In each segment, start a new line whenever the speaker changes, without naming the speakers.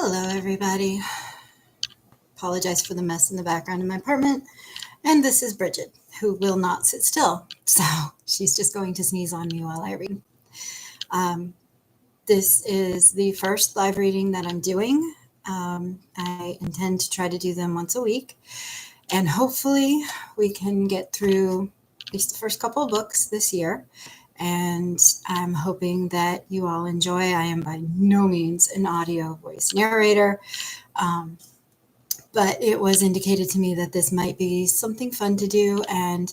Hello, everybody. Apologize for the mess in the background in my apartment. And this is Bridget, who will not sit still. So she's just going to sneeze on me while I read. This is the first live reading that I'm doing. I intend to try to do them once a week. And hopefully we can get through at least the first couple of books this year. And I'm hoping that you all enjoy. I am by no means an audio voice narrator, but it was indicated to me that this might be something fun to do. And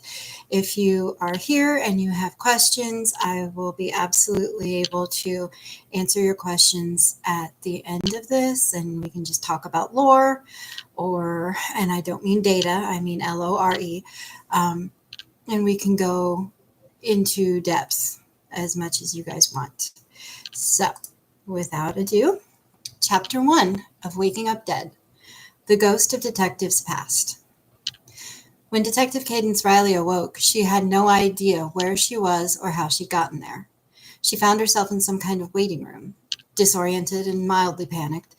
if you are here and you have questions, I will be absolutely able to answer your questions at the end of this. And we can just talk about lore, and I don't mean data, I mean LORE. And we can go into depth as much as you guys want. So without ado, chapter 1 of Waking Up Dead, The Ghost of Detectives Past. When Detective Cadence Riley awoke, she had no idea where she was or how she'd gotten there. She found herself in some kind of waiting room. Disoriented and mildly panicked,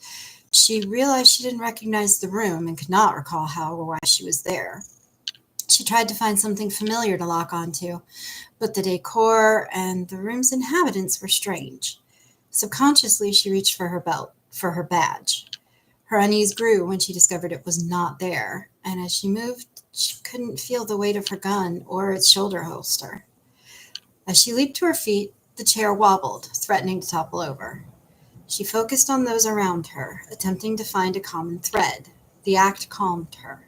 she realized she didn't recognize the room and could not recall how or why she was there. She tried to find something familiar to lock onto, but the decor and the room's inhabitants were strange. Subconsciously, she reached for her badge. Her unease grew when she discovered it was not there, and as she moved, she couldn't feel the weight of her gun or its shoulder holster. As she leaped to her feet, the chair wobbled, threatening to topple over. She focused on those around her, attempting to find a common thread. The act calmed her.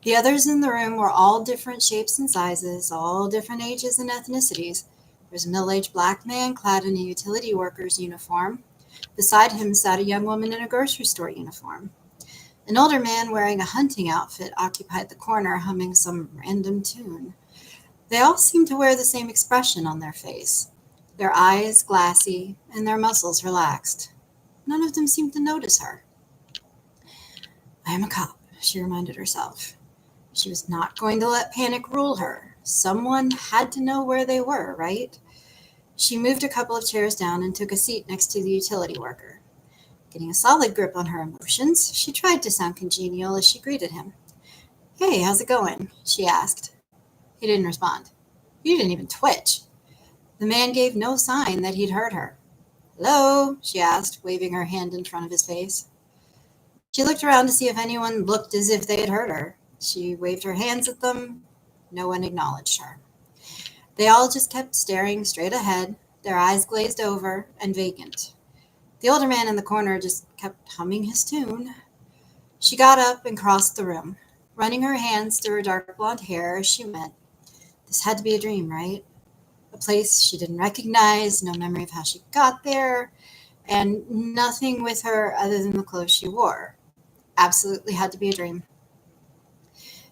The others in the room were all different shapes and sizes, all different ages and ethnicities. There was a middle-aged black man clad in a utility worker's uniform. Beside him sat a young woman in a grocery store uniform. An older man wearing a hunting outfit occupied the corner, humming some random tune. They all seemed to wear the same expression on their face, their eyes glassy and their muscles relaxed. None of them seemed to notice her. "I am a cop," she reminded herself. She was not going to let panic rule her. Someone had to know where they were, right? She moved a couple of chairs down and took a seat next to the utility worker. Getting a solid grip on her emotions, she tried to sound congenial as she greeted him. "Hey, how's it going?" she asked. He didn't respond. He didn't even twitch. The man gave no sign that he'd heard her. "Hello?" she asked, waving her hand in front of his face. She looked around to see if anyone looked as if they had heard her. She waved her hands at them. No one acknowledged her. They all just kept staring straight ahead, their eyes glazed over and vacant. The older man in the corner just kept humming his tune. She got up and crossed the room, running her hands through her dark blonde hair as she went. This had to be a dream, right? A place she didn't recognize, no memory of how she got there, and nothing with her other than the clothes she wore. Absolutely had to be a dream.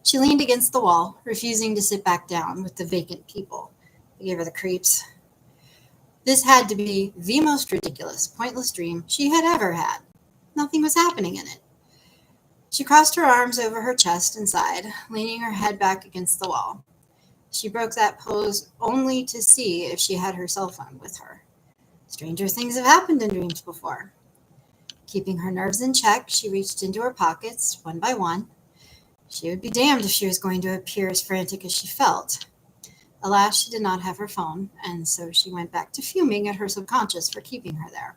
She leaned against the wall, refusing to sit back down with the vacant people. They gave her the creeps. This had to be the most ridiculous, pointless dream she had ever had. Nothing was happening in it. She crossed her arms over her chest and sighed, leaning her head back against the wall. She broke that pose only to see if she had her cell phone with her. Stranger things have happened in dreams before. Keeping her nerves in check, she reached into her pockets, one by one. She would be damned if she was going to appear as frantic as she felt. Alas, she did not have her phone, and so she went back to fuming at her subconscious for keeping her there.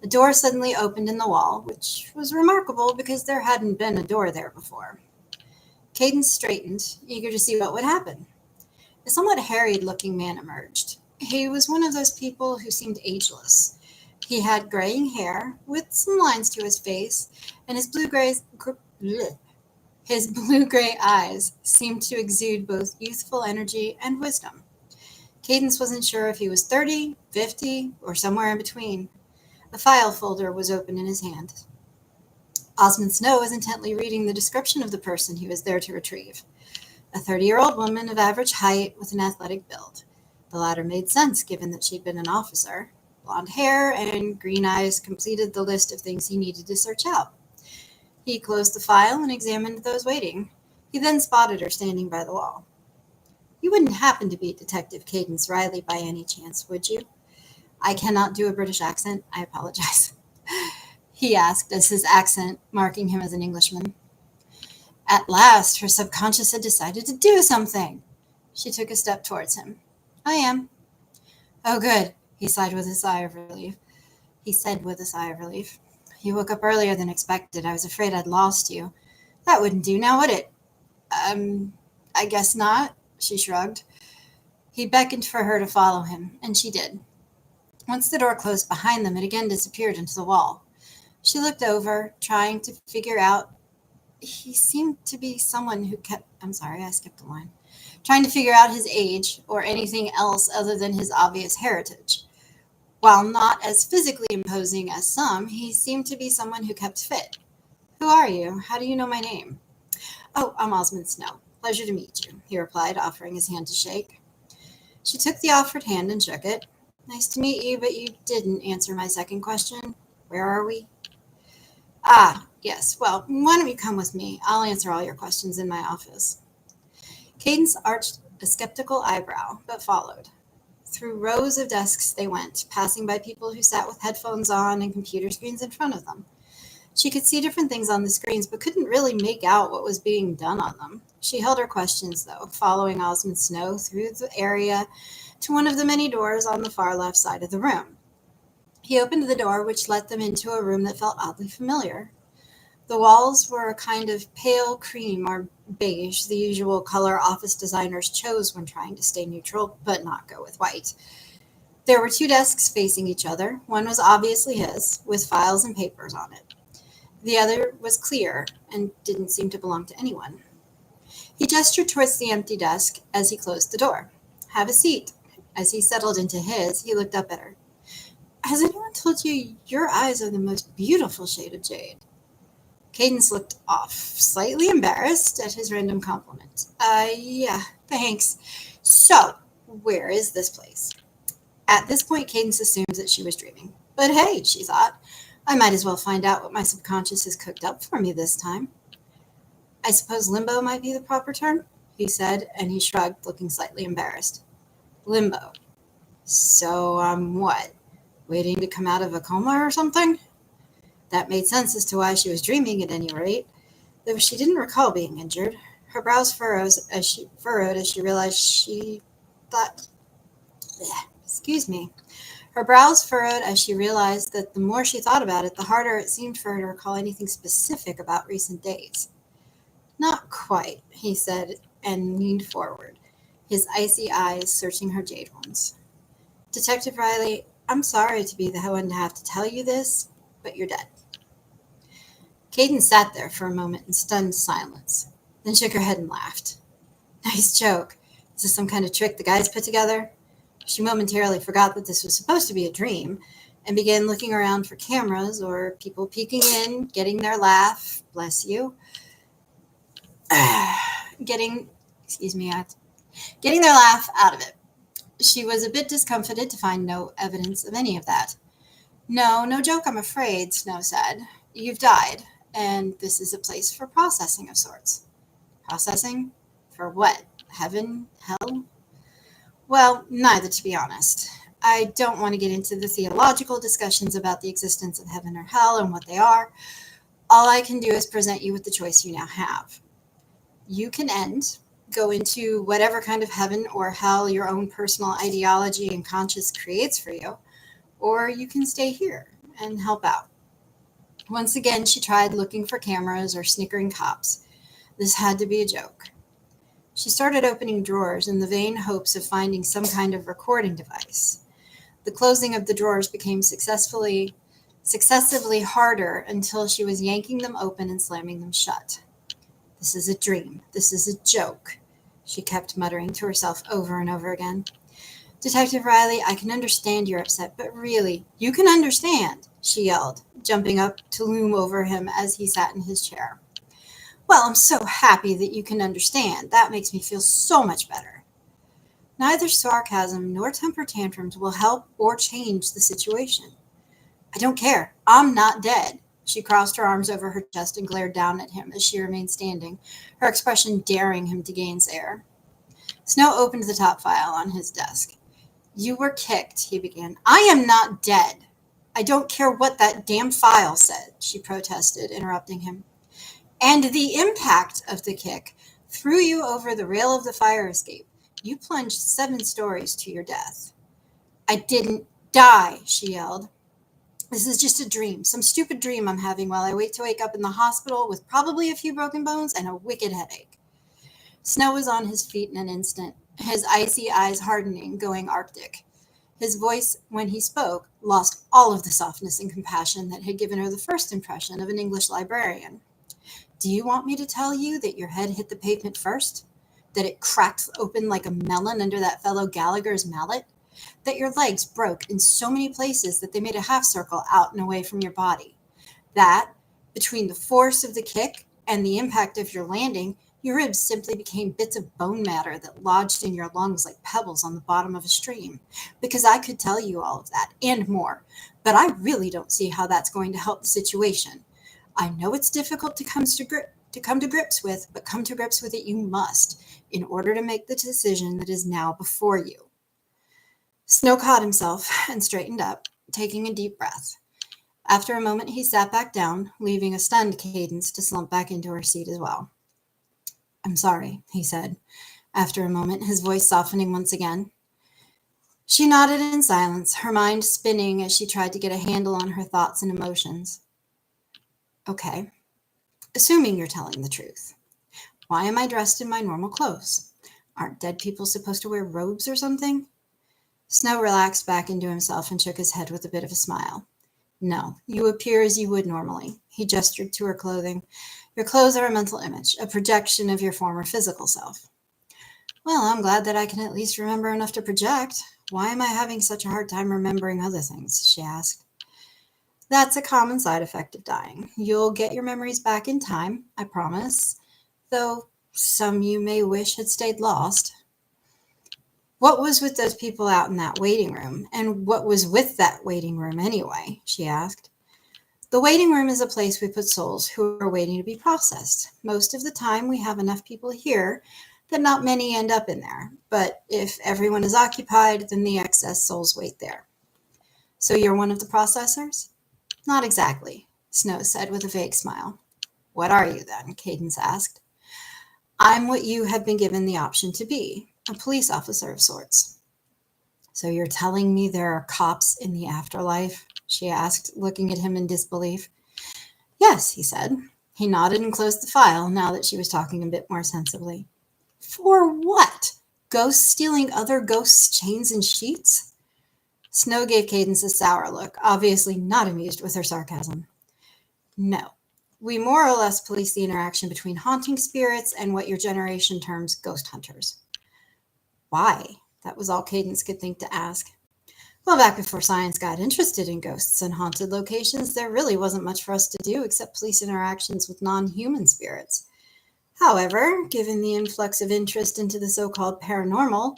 A door suddenly opened in the wall, which was remarkable because there hadn't been a door there before. Cadence straightened, eager to see what would happen. A somewhat harried-looking man emerged. He was one of those people who seemed ageless. He had graying hair, with some lines to his face, and his blue-gray eyes seemed to exude both youthful energy and wisdom. Cadence wasn't sure if he was 30, 50, or somewhere in between. A file folder was open in his hand. Osmond Snow was intently reading the description of the person he was there to retrieve. A 30-year-old woman of average height with an athletic build. The latter made sense given that she'd been an officer. Blonde hair and green eyes completed the list of things he needed to search out. He closed the file and examined those waiting. He then spotted her standing by the wall. "You wouldn't happen to be Detective Cadence Riley by any chance, would you?" "I cannot do a British accent. I apologize." he asked as his accent marking him as an Englishman. At last, her subconscious had decided to do something. She took a step towards him. I am. Oh, good, he sighed with a sigh of relief. He said with a sigh of relief. You woke up earlier than expected. I was afraid I'd lost you. That wouldn't do now, would it? I guess not, she shrugged. He beckoned for her to follow him, and she did. Once the door closed behind them, it again disappeared into the wall. She looked over, trying to figure out. He seemed to be someone who kept. I'm sorry, I skipped a line. Trying to figure out his age or anything else other than his obvious heritage. While not as physically imposing as some, he seemed to be someone who kept fit. Who are you? How do you know my name? Oh, I'm Osmond Snow. Pleasure to meet you, he replied, offering his hand to shake. She took the offered hand and shook it. Nice to meet you, but you didn't answer my second question. Where are we? Ah, yes. Well, why don't you come with me? I'll answer all your questions in my office. Cadence arched a skeptical eyebrow, but followed. Through rows of desks they went, passing by people who sat with headphones on and computer screens in front of them. She could see different things on the screens, but couldn't really make out what was being done on them. She held her questions, though, following Osmond Snow through the area to one of the many doors on the far left side of the room. He opened the door, which let them into a room that felt oddly familiar. The walls were a kind of pale cream or beige, the usual color office designers chose when trying to stay neutral, but not go with white. There were two desks facing each other. One was obviously his, with files and papers on it. The other was clear and didn't seem to belong to anyone. He gestured towards the empty desk as he closed the door. Have a seat. As he settled into his, he looked up at her. Has anyone told you your eyes are the most beautiful shade of jade? Cadence looked off, slightly embarrassed at his random compliment. Yeah, thanks. So, where is this place? At this point, Cadence assumed that she was dreaming. But hey, she thought, I might as well find out what my subconscious has cooked up for me this time. I suppose limbo might be the proper term, he said, and he shrugged, looking slightly embarrassed. Limbo. So, what? Waiting to come out of a coma or something? That made sense as to why she was dreaming at any rate, though she didn't recall being injured. Her brows furrowed as she realized she thought. Excuse me. Her brows furrowed as she realized that the more she thought about it, the harder it seemed for her to recall anything specific about recent days. Not quite, he said, and leaned forward, his icy eyes searching her jade ones. Detective Riley, I'm sorry to be the one to have to tell you this, but you're dead. Cadence sat there for a moment in stunned silence, then shook her head and laughed. Nice joke. Is this some kind of trick the guys put together? She momentarily forgot that this was supposed to be a dream and began looking around for cameras or people peeking in, getting their laugh, bless you, getting their laugh out of it. She was a bit discomfited to find no evidence of any of that. No joke, I'm afraid, Snow said. You've died, and this is a place for processing of sorts. Processing? For what? Heaven? Hell? Well, neither, to be honest. I don't want to get into the theological discussions about the existence of heaven or hell and what they are. All I can do is present you with the choice you now have. You can go into whatever kind of heaven or hell your own personal ideology and conscience creates for you, or you can stay here and help out. Once again, she tried looking for cameras or snickering cops. This had to be a joke. She started opening drawers in the vain hopes of finding some kind of recording device. The closing of the drawers became successively harder until she was yanking them open and slamming them shut. This is a dream. This is a joke, she kept muttering to herself over and over again. Detective Riley, I can understand you're upset, but really, you can understand, she yelled, jumping up to loom over him as he sat in his chair. Well, I'm so happy that you can understand. That makes me feel so much better. Neither sarcasm nor temper tantrums will help or change the situation. I don't care. I'm not dead. She crossed her arms over her chest and glared down at him as she remained standing, her expression daring him to gainsay. Snow opened the top file on his desk. You were kicked, he began. I am not dead. I don't care what that damn file said, she protested, interrupting him. And the impact of the kick threw you over the rail of the fire escape. You plunged 7 stories to your death. I didn't die, she yelled. This is just a dream, some stupid dream I'm having while I wait to wake up in the hospital with probably a few broken bones and a wicked headache. Snow was on his feet in an instant, his icy eyes hardening, going arctic. His voice, when he spoke, lost all of the softness and compassion that had given her the first impression of an English librarian. Do you want me to tell you that your head hit the pavement first? That it cracked open like a melon under that fellow Gallagher's mallet? That your legs broke in so many places that they made a half circle out and away from your body? That, between the force of the kick and the impact of your landing, your ribs simply became bits of bone matter that lodged in your lungs like pebbles on the bottom of a stream? Because I could tell you all of that and more, but I really don't see how that's going to help the situation. I know it's difficult to come to grips with, but come to grips with it you must in order to make the decision that is now before you. Snow caught himself and straightened up, taking a deep breath. After a moment, he sat back down, leaving a stunned Cadence to slump back into her seat as well. I'm sorry, he said, after a moment, his voice softening once again. She nodded in silence, her mind spinning as she tried to get a handle on her thoughts and emotions. Okay, assuming you're telling the truth. Why am I dressed in my normal clothes? Aren't dead people supposed to wear robes or something? Snow relaxed back into himself and shook his head with a bit of a smile. No, you appear as you would normally. He gestured to her clothing. Your clothes are a mental image, a projection of your former physical self. Well, I'm glad that I can at least remember enough to project. Why am I having such a hard time remembering other things? She asked. That's a common side effect of dying. You'll get your memories back in time, I promise, though some you may wish had stayed lost. What was with those people out in that waiting room? And what was with that waiting room anyway? She asked. The waiting room is a place we put souls who are waiting to be processed. Most of the time we have enough people here that not many end up in there. But if everyone is occupied, then the excess souls wait there. So you're one of the processors? Not exactly, Snow said with a vague smile. What are you then? Cadence asked. I'm what you have been given the option to be, a police officer of sorts. So you're telling me there are cops in the afterlife? She asked, looking at him in disbelief. Yes, he said. He nodded and closed the file now that she was talking a bit more sensibly. For what? Ghosts stealing other ghosts' chains and sheets? Snow gave Cadence a sour look, obviously not amused with her sarcasm. No. We more or less police the interaction between haunting spirits and what your generation terms ghost hunters. Why? That was all Cadence could think to ask. Well, back before science got interested in ghosts and haunted locations, there really wasn't much for us to do except police interactions with non-human spirits. However, given the influx of interest into the so-called paranormal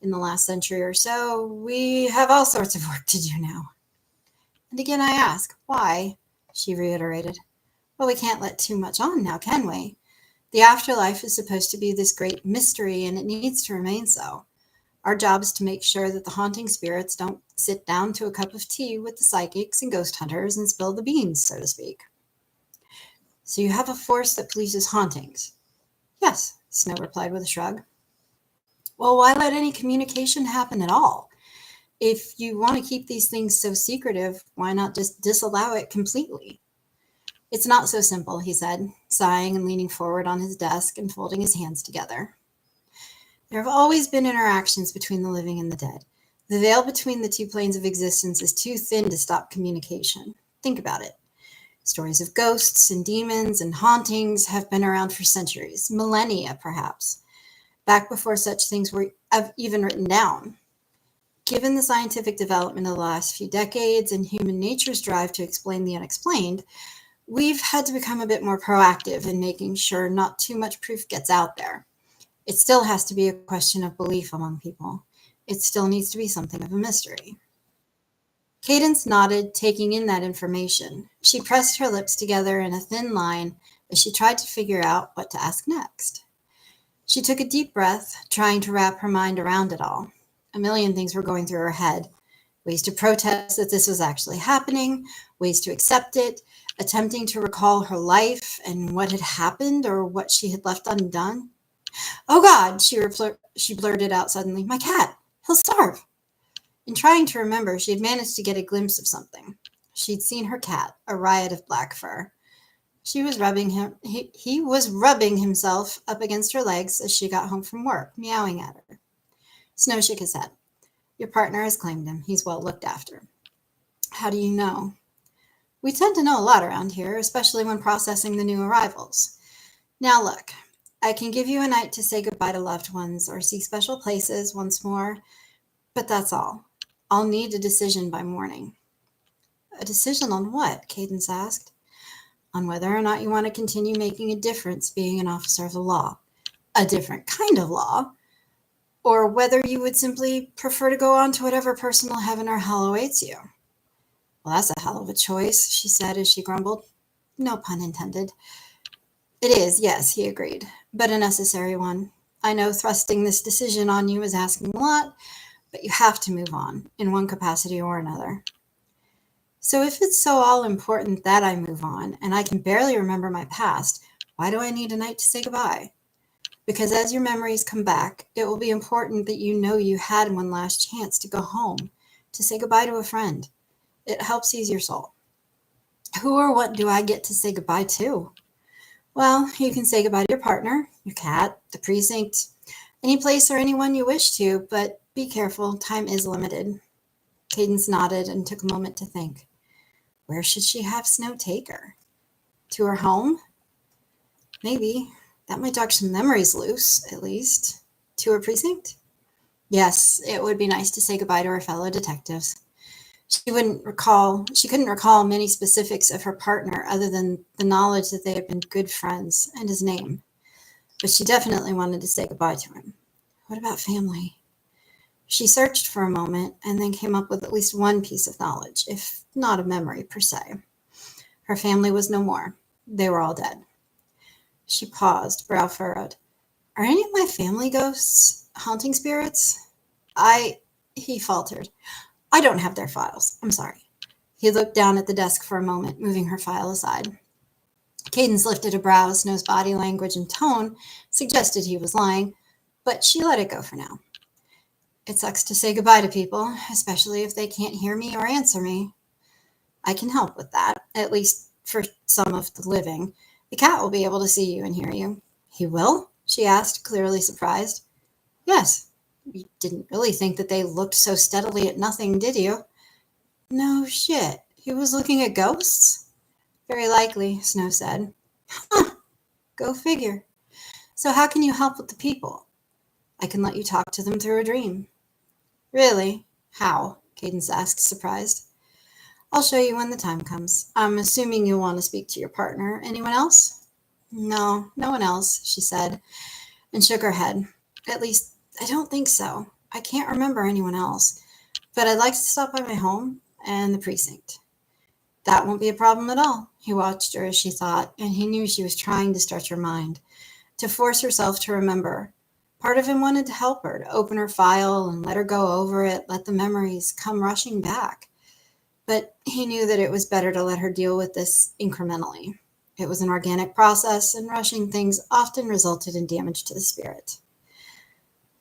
in the last century or so, we have all sorts of work to do now. And again I ask, why? She reiterated. Well, we can't let too much on now, can we? The afterlife is supposed to be this great mystery, and it needs to remain so. Our job is to make sure that the haunting spirits don't sit down to a cup of tea with the psychics and ghost hunters and spill the beans, so to speak. So you have a force that polices hauntings? Yes, Snow replied with a shrug. Well, why let any communication happen at all? If you want to keep these things so secretive, why not just disallow it completely? It's not so simple, he said, sighing and leaning forward on his desk and folding his hands together. There have always been interactions between the living and the dead. The veil between the two planes of existence is too thin to stop communication. Think about it. Stories of ghosts and demons and hauntings have been around for centuries, millennia perhaps, back before such things were even written down. Given the scientific development of the last few decades and human nature's drive to explain the unexplained, we've had to become a bit more proactive in making sure not too much proof gets out there. It still has to be a question of belief among people. It still needs to be something of a mystery. Cadence nodded, taking in that information. She pressed her lips together in a thin line as she tried to figure out what to ask next. She took a deep breath, trying to wrap her mind around it all. A million things were going through her head. ways to protest that this was actually happening, ways to accept it, attempting to recall her life and what had happened or what she had left undone. Oh God, she blurted out suddenly, my cat, he'll starve. In trying to remember, she had managed to get a glimpse of something. She'd seen her cat, a riot of black fur. He was rubbing himself up against her legs as she got home from work, meowing at her. Snow shook his head. Your partner has claimed him. He's well looked after. How do you know? We tend to know a lot around here, especially when processing the new arrivals. Now look, I can give you a night to say goodbye to loved ones or see special places once more, but that's all. I'll need a decision by morning. A decision on what? Cadence asked. On whether or not you want to continue making a difference being an officer of the law. A different kind of law. Or whether you would simply prefer to go on to whatever personal heaven or hell awaits you. Well, that's a hell of a choice, she said as she grumbled. No pun intended. It is, yes, he agreed, but a necessary one. I know thrusting this decision on you is asking a lot, but you have to move on, in one capacity or another. So if it's so all important that I move on, and I can barely remember my past, why do I need a night to say goodbye? Because as your memories come back, it will be important that you know you had one last chance to go home, to say goodbye to a friend. It helps ease your soul. Who or what do I get to say goodbye to? Well, you can say goodbye to your partner, your cat, the precinct, any place or anyone you wish to, but be careful, time is limited. Cadence nodded and took a moment to think. Where should she have Snow take her? To her home? Maybe. That might knock some memories loose, at least. To her precinct? Yes, it would be nice to say goodbye to her fellow detectives. She couldn't recall many specifics of her partner other than the knowledge that they had been good friends and his name. But she definitely wanted to say goodbye to him. What about family? She searched for a moment and then came up with at least one piece of knowledge, if not a memory per se. Her family was no more. They were all dead. She paused, brow furrowed. Are any of my family ghosts haunting spirits? He faltered. I don't have their files. I'm sorry. He looked down at the desk for a moment, moving her file aside. Cadence lifted a brow as Snow's body language and tone suggested he was lying, but she let it go for now. It sucks to say goodbye to people, especially if they can't hear me or answer me. I can help with that, at least for some of the living. The cat will be able to see you and hear you. He will? She asked, clearly surprised. Yes. You didn't really think that they looked so steadily at nothing, did you? No shit. He was looking at ghosts? Very likely, Snow said. Huh. Go figure. So how can you help with the people? I can let you talk to them through a dream. Really? How? Cadence asked, surprised. I'll show you when the time comes. I'm assuming you'll want to speak to your partner. Anyone else? No, no one else, she said, and shook her head. At least, I don't think so. I can't remember anyone else. But I'd like to stop by my home and the precinct. That won't be a problem at all. He watched her as she thought, and he knew she was trying to stretch her mind, to force herself to remember. Part of him wanted to help her, to open her file and let her go over it, let the memories come rushing back. But he knew that it was better to let her deal with this incrementally. It was an organic process, and rushing things often resulted in damage to the spirit.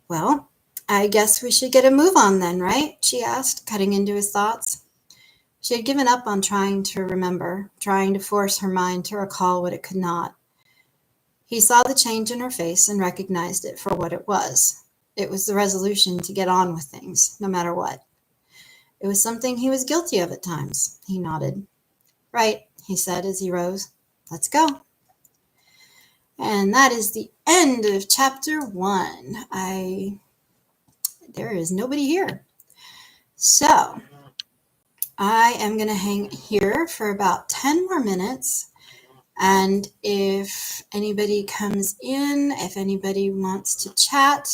Well, I guess we should get a move on then, right? She asked, cutting into his thoughts. She had given up on trying to remember, trying to force her mind to recall what it could not. He saw the change in her face and recognized it for what it was. It was the resolution to get on with things, no matter what. It was something he was guilty of at times. He nodded. Right, he said as he rose. Let's go. And that is the end of chapter 1. There is nobody here. So I am going to hang here for about 10 more minutes. And if anybody comes in, if anybody wants to chat,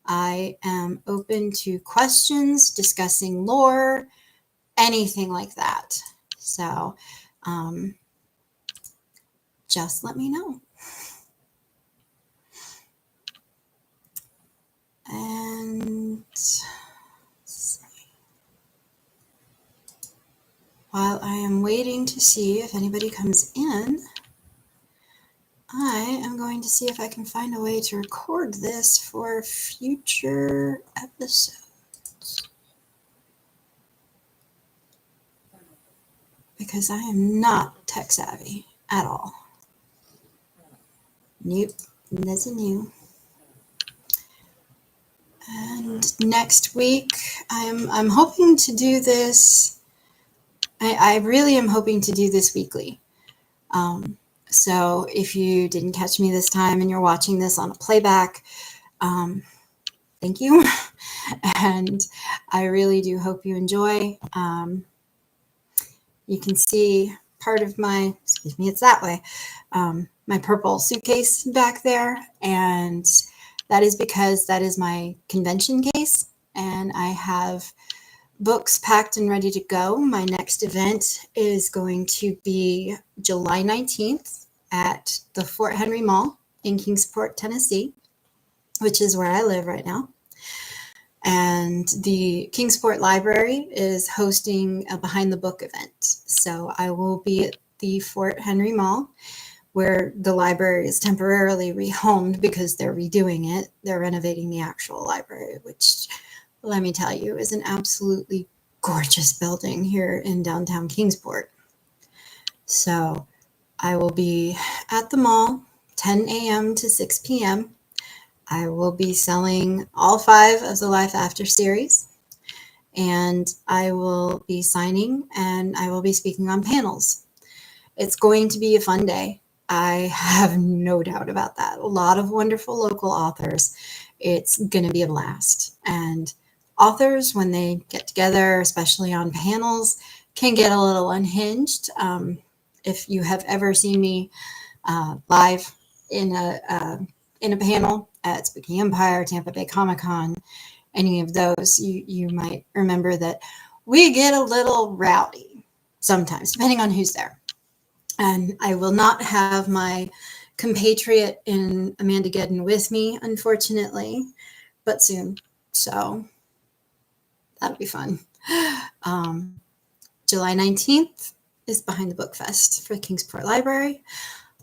I am open to questions, discussing lore, anything like that. So just let me know. And let's see. while I am waiting to see if anybody comes in, I am going to see if I can find a way to record this for future episodes. Because I am not tech savvy at all. Nope, that's a new. And next week, I'm hoping to do this. I really am hoping to do this weekly. So if you didn't catch me this time and you're watching this on a playback, thank you. And I really do hope you enjoy. You can see part of my, excuse me, it's that way, my purple suitcase back there. And that is because that is my convention case. And I have books packed and ready to go. My next event is going to be July 19th at the Fort Henry Mall in Kingsport, Tennessee, which is where I live right now. And the Kingsport Library is hosting a Behind the Book event. So I will be at the Fort Henry Mall, where the library is temporarily rehomed because they're redoing it. They're renovating the actual library, which, let me tell you, is an absolutely gorgeous building here in downtown Kingsport. So I will be at the mall 10 a.m. to 6 p.m. I will be selling all 5 of the Life After series, and I will be signing and I will be speaking on panels. It's going to be a fun day. I have no doubt about that. A lot of wonderful local authors. It's going to be a blast. And authors, when they get together, especially on panels, can get a little unhinged. If you have ever seen me live in a panel at Spooky Empire, Tampa Bay Comic-Con, any of those, you might remember that we get a little rowdy sometimes, depending on who's there. And I will not have my compatriot in Amanda Gedden with me, unfortunately, but soon. So that'll be fun. July 19th is Behind the Book Fest for the Kingsport Library.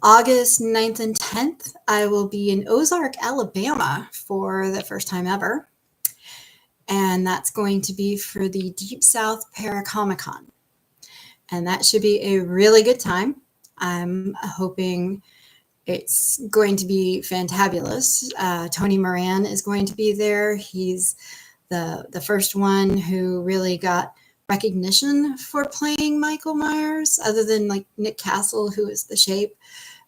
August 9th and 10th, I will be in Ozark, Alabama for the first time ever. And that's going to be for the Deep South Paracomic-Con. And that should be a really good time. I'm hoping it's going to be fantabulous. Tony Moran is going to be there. He's the first one who really got recognition for playing Michael Myers, other than like Nick Castle, who is the Shape.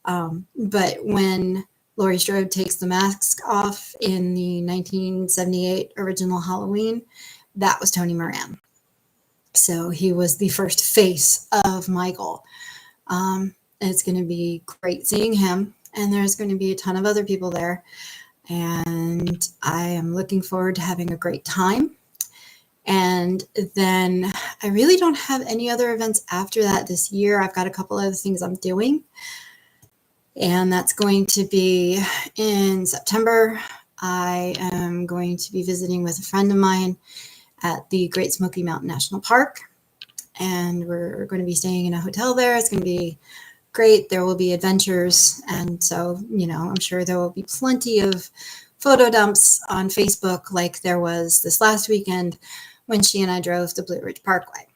But when Laurie Strode takes the mask off in the 1978 original Halloween, that was Tony Moran. So he was the first face of Michael. It's going to be great seeing him, and there's going to be a ton of other people there. And I am looking forward to having a great time. And then I really don't have any other events after that this year. I've got a couple other things I'm doing. And that's going to be in September. I am going to be visiting with a friend of mine at the Great Smoky Mountain National Park. And we're going to be staying in a hotel there. It's going to be great. There will be adventures. And so, I'm sure there will be plenty of photo dumps on Facebook like there was this last weekend when she and I drove the Blue Ridge Parkway.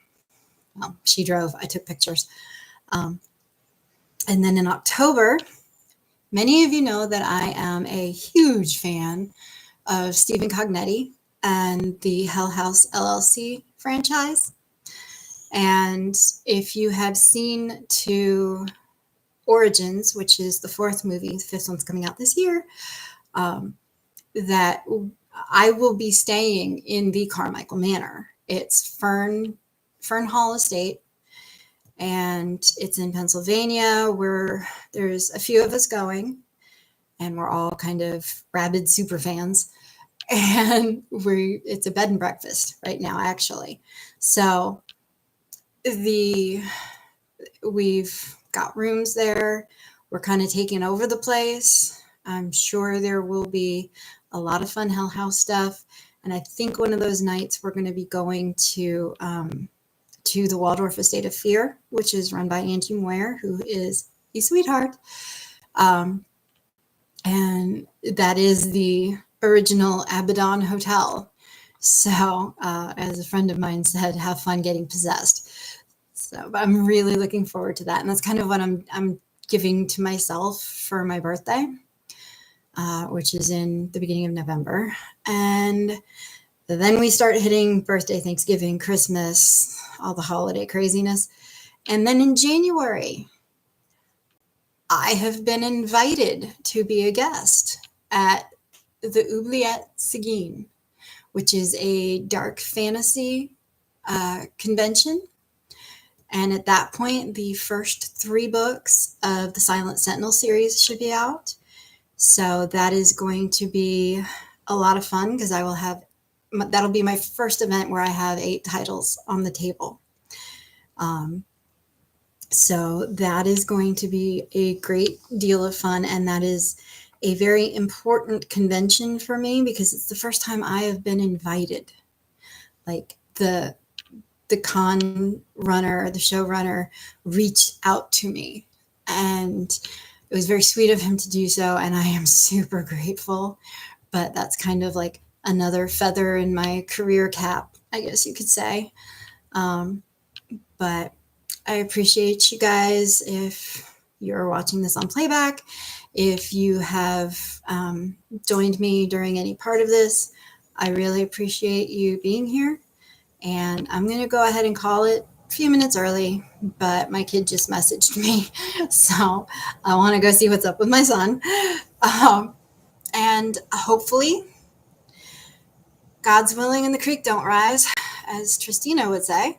Well, she drove, I took pictures. And then in October, many of you know that I am a huge fan of Stephen Cognetti and the Hell House LLC franchise. And if you have seen to Origins, which is the 4th movie, the 5th one's coming out this year, that I will be staying in the Carmichael Manor. It's Fern Hall Estate, and it's in Pennsylvania, where there's a few of us going, and we're all kind of rabid super fans. And it's a bed and breakfast right now, actually. So we've got rooms there. We're kind of taking over the place. I'm sure there will be a lot of fun Hell House stuff. And I think one of those nights we're going to be going to to the Waldorf Estate of Fear, which is run by Angie Moyer, who is a sweetheart. And that is the original Abaddon Hotel. So, as a friend of mine said, have fun getting possessed. So, but I'm really looking forward to that, and that's kind of what I'm giving to myself for my birthday, which is in the beginning of November, and then we start hitting birthday, Thanksgiving, Christmas, all the holiday craziness, and then in January, I have been invited to be a guest at the Oubliette Seguin, which is a dark fantasy convention. And at that point, the first 3 books of the Silent Sentinel series should be out. So that is going to be a lot of fun because that'll be my first event where I have 8 titles on the table. So that is going to be a great deal of fun. And that is a very important convention for me because it's the first time I have been invited. Like the con runner, the showrunner reached out to me, and it was very sweet of him to do so. And I am super grateful, but that's kind of like another feather in my career cap, I guess you could say. But I appreciate you guys. If you're watching this on playback, if you have joined me during any part of this, I really appreciate you being here. And I'm going to go ahead and call it a few minutes early, but my kid just messaged me. So I want to go see what's up with my son. And hopefully, God's willing and the creek don't rise, as Tristina would say.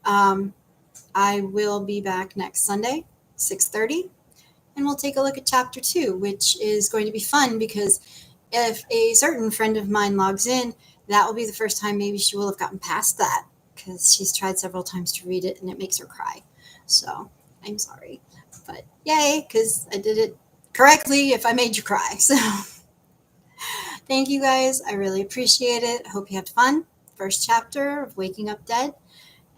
I will be back next Sunday, 6:30, and we'll take a look at chapter 2, which is going to be fun because if a certain friend of mine logs in, that will be the first time maybe she will have gotten past that because she's tried several times to read it and it makes her cry. So I'm sorry, but yay, because I did it correctly if I made you cry. So thank you guys. I really appreciate it. Hope you had fun. First chapter of Waking Up Dead.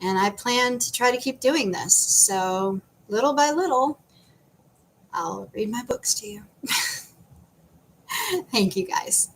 And I plan to try to keep doing this. So little by little, I'll read my books to you. Thank you guys.